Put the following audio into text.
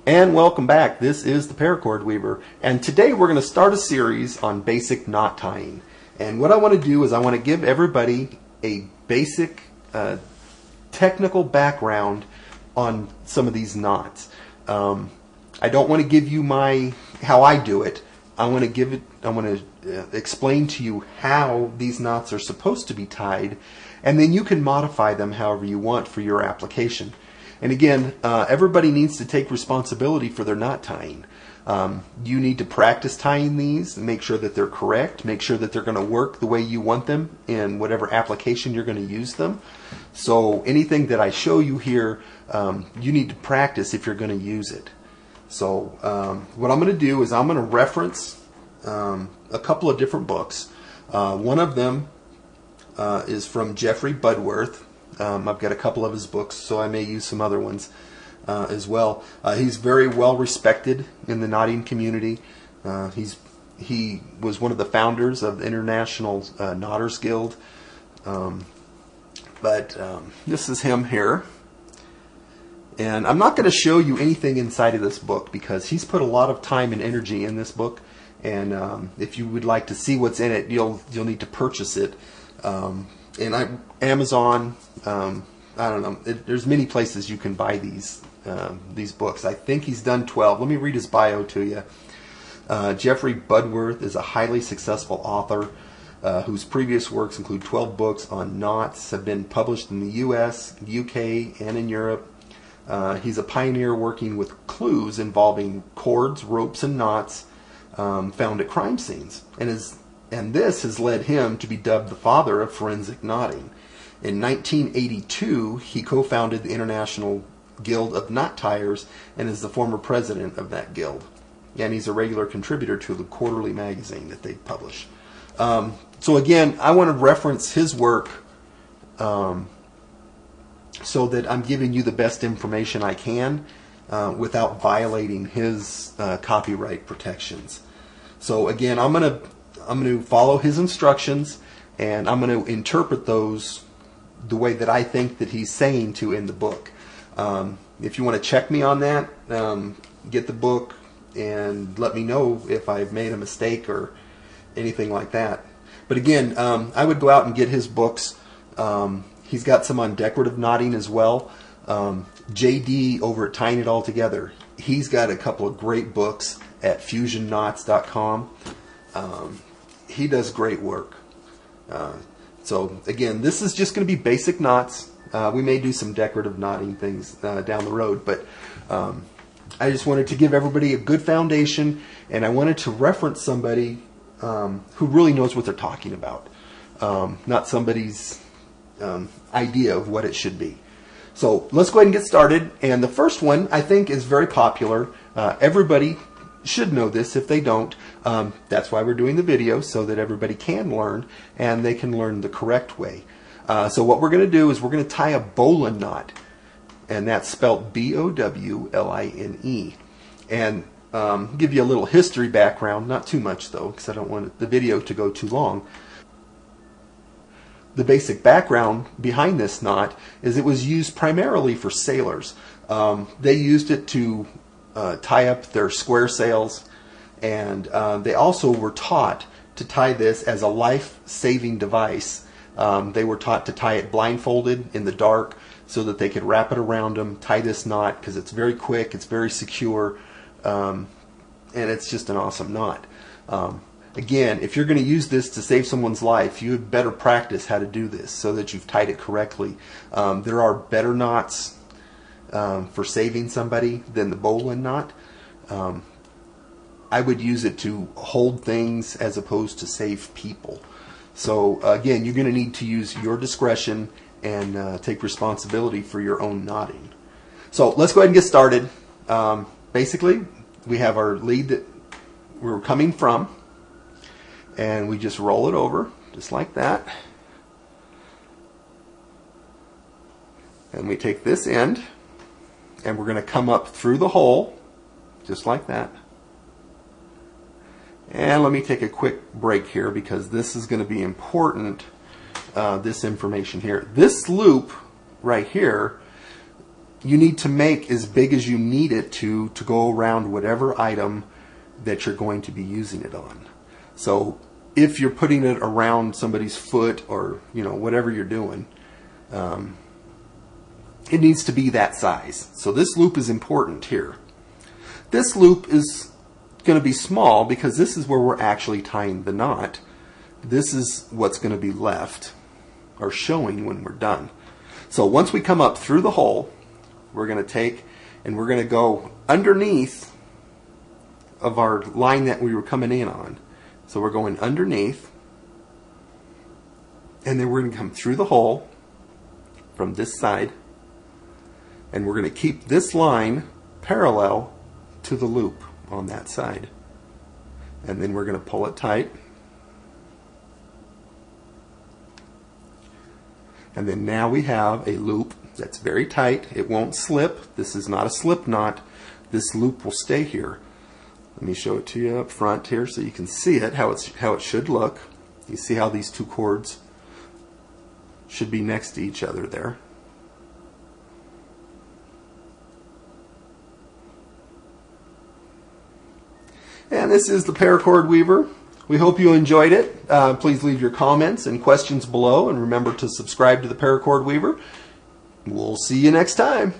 And welcome back. This is the Paracord Weaver, and today we're going to start a series on basic knot tying. And what I want to do is I want to give everybody a basic technical background on some of these knots. I don't want to give you how I do it. I want to explain to you how these knots are supposed to be tied, and then you can modify them however you want for your application. And again, everybody needs to take responsibility for their knot tying. You need to practice tying these and make sure that they're correct, make sure that they're going to work the way you want them in whatever application you're going to use them. So anything that I show you here, you need to practice if you're going to use it. So what I'm going to do is I'm going to reference a couple of different books. One of them is from Geoffrey Budworth. I've got a couple of his books, so I may use some other ones as well. He's very well respected in the knotting community. He was one of the founders of the International Knotters Guild. This is him here. And I'm not going to show you anything inside of this book because he's put a lot of time and energy in this book. And if you would like to see what's in it, you'll need to purchase it. And Amazon, I don't know. There's many places you can buy these books. I think he's done 12. Let me read his bio to you. Geoffrey Budworth is a highly successful author whose previous works include 12 books on knots, have been published in the U.S., UK, and in Europe. He's a pioneer working with clues involving cords, ropes, and knots found at crime scenes, and this has led him to be dubbed the father of forensic knotting. In 1982, he co-founded the International Guild of Knot Tiers and is the former president of that guild. And he's a regular contributor to the quarterly magazine that they publish. So again, I want to reference his work so that I'm giving you the best information I can without violating his copyright protections. So again, I'm going to follow his instructions, and I'm going to interpret those the way that I think that he's saying to in the book. If you want to check me on that, get the book and let me know if I've made a mistake or anything like that. But again, I would go out and get his books. He's got some on decorative knotting as well. JD over at Tying It All Together, he's got a couple of great books at fusionknots.com. He does great work. So again, this is just going to be basic knots. We may do some decorative knotting things down the road, but I just wanted to give everybody a good foundation, and I wanted to reference somebody who really knows what they're talking about, not somebody's idea of what it should be. So let's go ahead and get started. And the first one I think is very popular. Everybody should know this. If they don't, that's why we're doing the video, so that everybody can learn and they can learn the correct way. So what we're going to do is we're going to tie a bowline knot, and that's spelled B-O-W-L-I-N-E. And give you a little history background, not too much though, because I don't want the video to go too long. The basic background behind this knot is it was used primarily for sailors. They used it to tie up their square sails, and they also were taught to tie this as a life-saving device. They were taught to tie it blindfolded in the dark so that they could wrap it around them, tie this knot, because it's very quick, it's very secure, and it's just an awesome knot. Again, if you're going to use this to save someone's life, you had better practice how to do this so that you've tied it correctly. There are better knots for saving somebody than the bowline knot. I would use it to hold things as opposed to save people. So again, you're going to need to use your discretion and take responsibility for your own knotting. So let's go ahead and get started. Basically, we have our lead that we're coming from, and we just roll it over just like that. And we take this end, and we're going to come up through the hole just like that. And let me take a quick break here because this is going to be important, this information here. This loop right here you need to make as big as you need it to go around whatever item that you're going to be using it on. So if you're putting it around somebody's foot, or whatever you're doing, it needs to be that size. So this loop is important here. This loop is going to be small because this is where we're actually tying the knot. This is what's going to be left or showing when we're done. So once we come up through the hole, we're going to take and we're going to go underneath of our line that we were coming in on. So we're going underneath, and then we're going to come through the hole from this side, and we're going to keep this line parallel to the loop on that side. And then we're going to pull it tight. And then now we have a loop that's very tight. It won't slip. This is not a slip knot. This loop will stay here. Let me show it to you up front here so you can see it, how it should look. You see how these two cords should be next to each other there. And this is the Paracord Weaver. We hope you enjoyed it. Please leave your comments and questions below, and remember to subscribe to the Paracord Weaver. We'll see you next time.